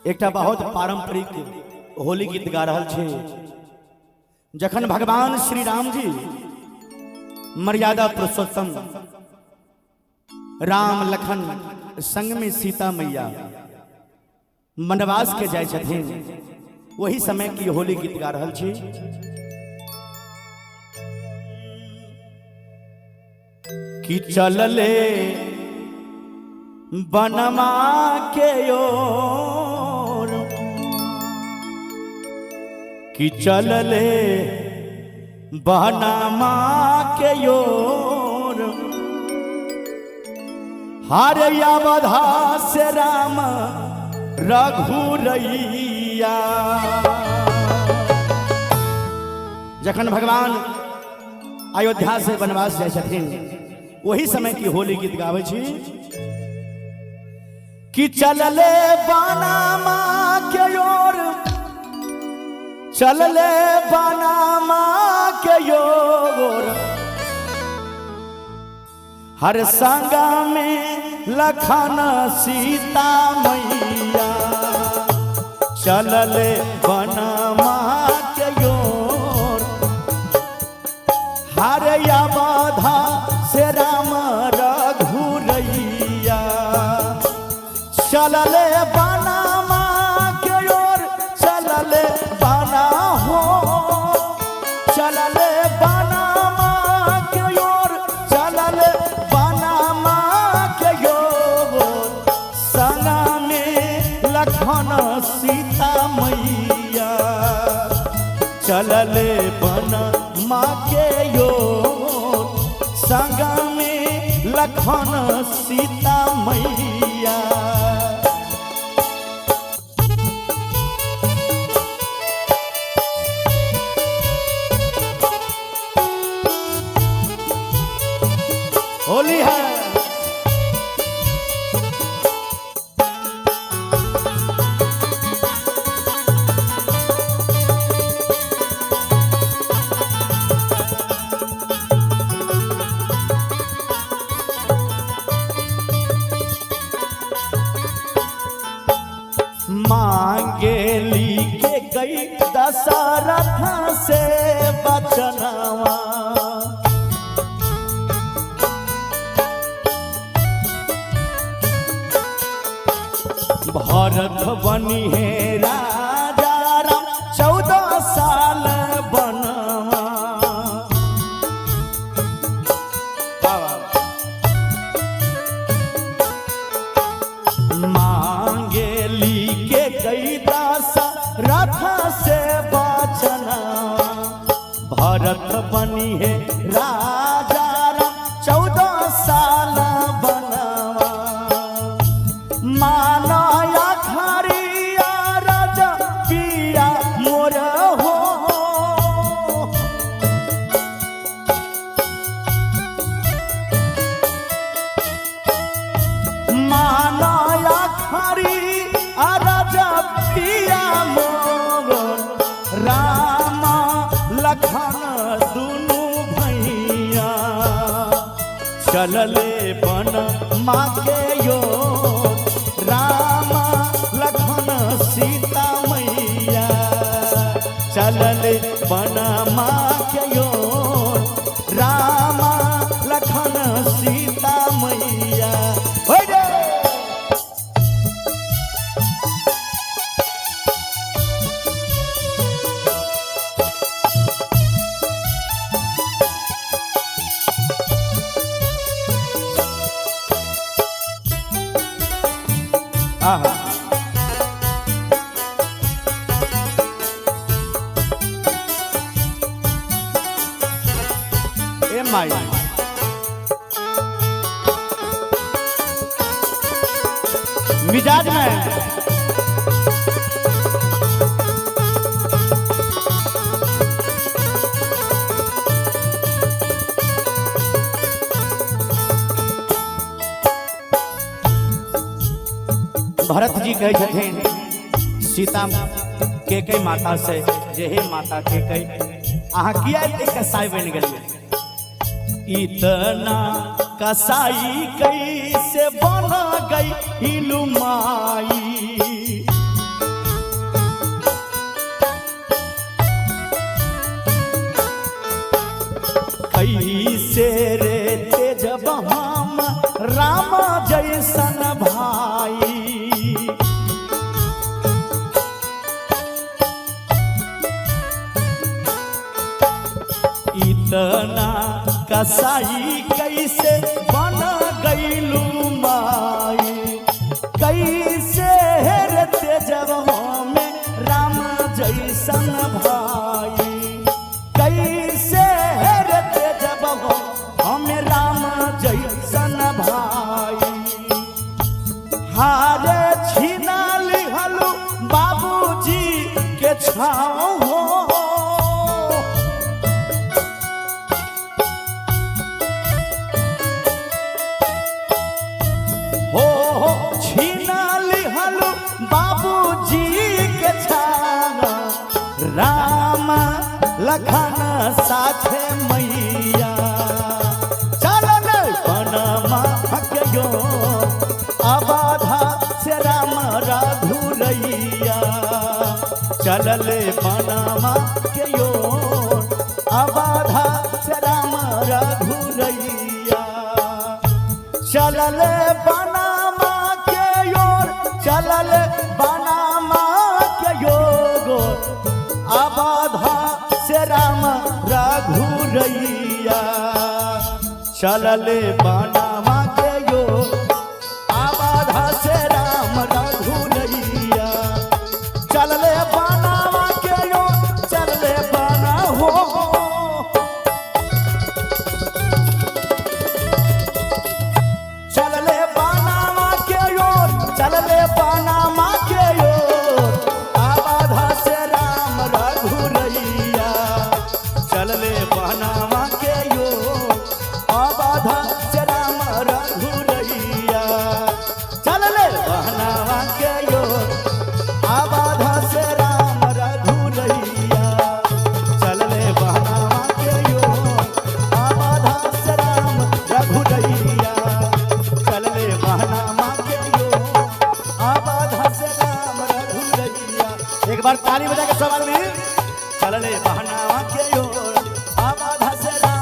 एक बहुत पारंपरिक होली गीत गा रहल छे। जखन भगवान श्री राम जी मर्यादा पुरुषोत्तम राम लखन संग में सीता मैया वनवास के जाय छथिन, वही समय की होली गीत गा रहल छी। कि चलले बनमा के ओर, कि चलले बनमा के ओर, हारया बधा से राम रघुरैया। जखन भगवान अयोध्या से वनवास जाय छथिन, वही समय की होली गीत गावे छी। कि चलले बनमा के ओर, चलले बनमा के ओर, हर संगा में लखन सीता मैया। चलले बनमा के ओर, हर या बाधा से राम रघुरैया। चलले बनमा के ओर, चलले बना हो, चलले बनमा के ओर, चलले बनमा के ओर, संगा में लखन सीता मैया। चलले बनमा के ओर, संगा में लखन सीता मैया। होली है मांगेली के गई दशरथ से बचनवा। भरत बनी है राजा राम 14 साल बनवा। मांगेली के गई दशरथ से बचना। भरत बनी है राजा राम 14 साल बनवा। मानया खरिया राजा पिया मोर हो, मानया खरिया राजा पिया मोर। राम लखन दुनु भैया, चलले बनमा के ओर, राम लखन सीता मैया। चलले बनमा के ओर, राम लखन सीता मैया। ए माई मिजाज में भरत जी कहे छथिन सीता के कई माता से, जे हे माता के कई अहाँ किया कसाई बन गए। इतना कसाई कैसे बन गई हिलुमाई। कसाई कैसे बन गईलू माई, कैसे हेरते जब में राम जैसन भाई, कैसे हेरते जब हमें राम जैसन भाई। हारे छीना लिहलू बाबूजी के छाँव हो छीना लिहलू बाबूजी के छाँव, राम लखन साथे मैया चलन पनमा हकयो, अबाधा से राम रघुरैया चलले पनमा के यो, अबाधा से राम रघुरैया चलले पनमा के योर, चलले पनमा के योगो, अबाधा से राम रघुरैया चलले पनमा के योर, अबाधा से राम रघुरैया चलले पनमा के योर, चलले पना हो चलले पनमा के योर, चलले पनमा के योर, अबाधा से राम रघुरैया चलले पनमा के योर, अबाधा से राम रघुरैया चलले पनमा के योर, अबाधा से राम रघुरैया चलले पनमा के योर, अबाधा से राम रघुरैया चलले पनमा के योर, अबाधा से राम रघुरैया। एक बार ताली बजा के सब आदमी चलले पनमा के योर, अबाधा से राम